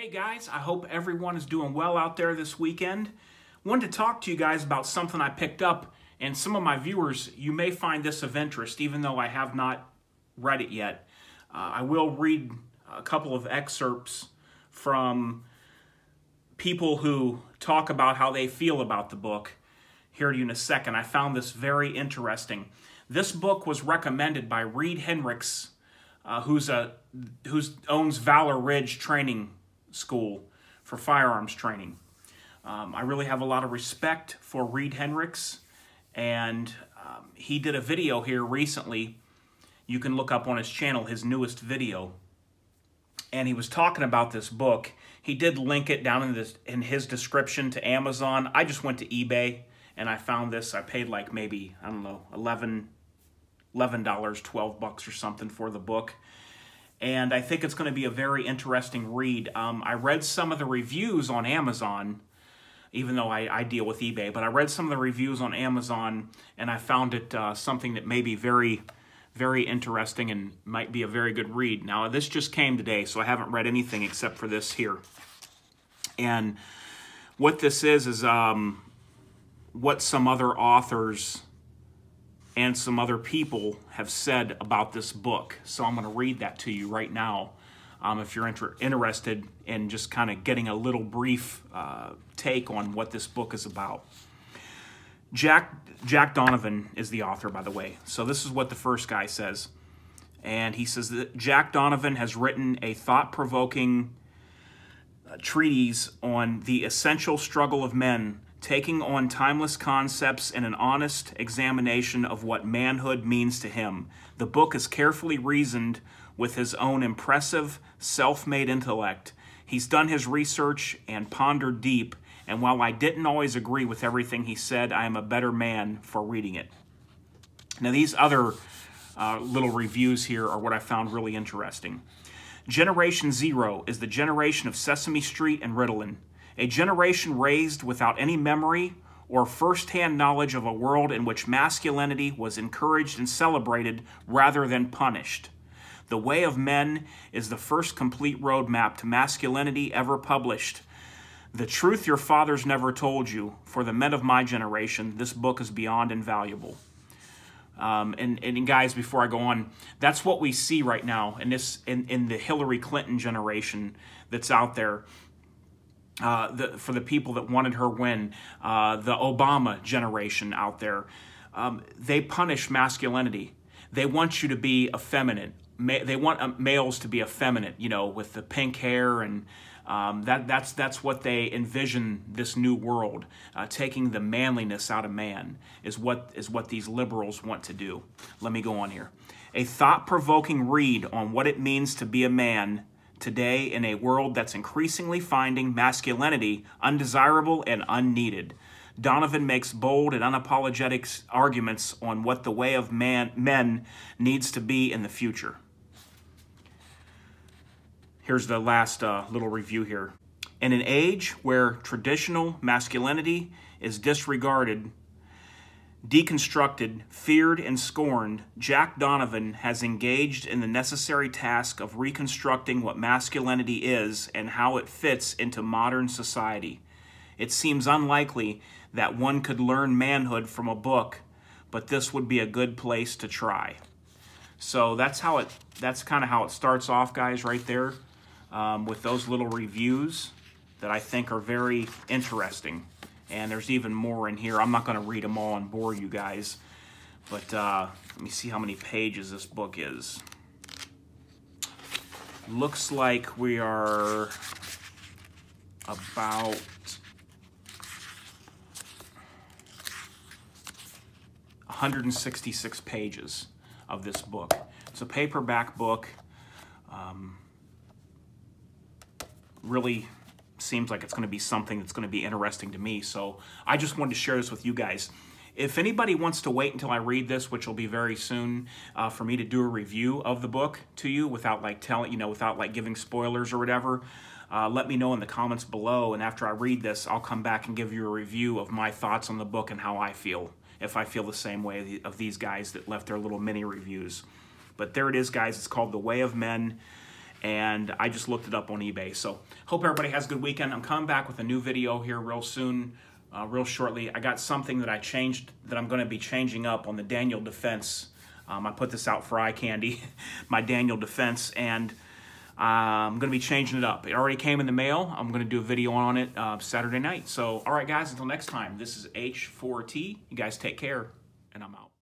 Hey guys, I hope everyone is doing well out there this weekend. Wanted to talk to you guys about something I picked up, and some of my viewers, you may find this of interest, even though I have not read it yet. I will read a couple of excerpts from people who talk about how they feel about the book here to you in a second. I found this very interesting. This book was recommended by Reed Henricks, who owns Valor Ridge Training School for firearms training. I really have a lot of respect for Reed Henricks, and he did a video here recently. You can look up on his channel his newest video, and he was talking about this book. He did link it down in his description to Amazon. I just went to eBay and I found this. I paid like maybe, I don't know, $11, $12 or something for the book. And I think it's going to be a very interesting read. I read some of the reviews on Amazon, even though I deal with eBay, but I read some of the reviews on Amazon, and I found it something that may be very, very interesting and might be a very good read. Now, this just came today, so I haven't read anything except for this here. And what this is what some other authors and some other people have said about this book. So I'm going to read that to you right now if you're interested in just kind of getting a little brief take on what this book is about. Jack Donovan is the author, by the way. So this is what the first guy says. And he says that Jack Donovan has written a thought-provoking treatise on the essential struggle of men, taking on timeless concepts and an honest examination of what manhood means to him. The book is carefully reasoned with his own impressive, self-made intellect. He's done his research and pondered deep, and while I didn't always agree with everything he said, I am a better man for reading it. Now, these other little reviews here are what I found really interesting. Generation Zero is the generation of Sesame Street and Ritalin. A generation raised without any memory or first-hand knowledge of a world in which masculinity was encouraged and celebrated rather than punished. The Way of Men is the first complete roadmap to masculinity ever published. The truth your fathers never told you. For the men of my generation, this book is beyond invaluable. And guys, before I go on, that's what we see right now in the Hillary Clinton generation that's out there. For the people that wanted her win, the Obama generation out there, they punish masculinity. They want you to be effeminate. They want males to be effeminate, you know, with the pink hair, and that's what they envision this new world. Taking the manliness out of man is what these liberals want to do. Let me go on here. A thought-provoking read on what it means to be a man today in a world that's increasingly finding masculinity undesirable and unneeded. Donovan makes bold and unapologetic arguments on what the way of men needs to be in the future. Here's the last little review here. In an age where traditional masculinity is disregarded, deconstructed, feared, and scorned, Jack Donovan has engaged in the necessary task of reconstructing what masculinity is and how it fits into modern society. It seems unlikely that one could learn manhood from a book, but this would be a good place to try. So that's kind of how it starts off, guys, right there, with those little reviews that I think are very interesting. And there's even more in here. I'm not going to read them all and bore you guys. But let me see how many pages this book is. Looks like we are about 166 pages of this book. It's a paperback book. Really seems like it's going to be something that's going to be interesting to me. So I just wanted to share this with you guys. If anybody wants to wait until I read this, which will be very soon, for me to do a review of the book to you without like without like giving spoilers or whatever, let me know in the comments below. And after I read this, I'll come back and give you a review of my thoughts on the book and how I feel, if I feel the same way of these guys that left their little mini reviews. But there it is, guys. It's called The Way of Men. and I just looked it up on eBay. So hope everybody has a good weekend. I'm coming back with a new video here real soon, real shortly. I got something that I changed, that I'm going to be changing up on the Daniel Defense. I put this out for eye candy, my Daniel Defense, and I'm going to be changing it up. It already came in the mail. I'm going to do a video on it Saturday night. So, all right, guys, until next time, this is H4T. You guys take care, and I'm out.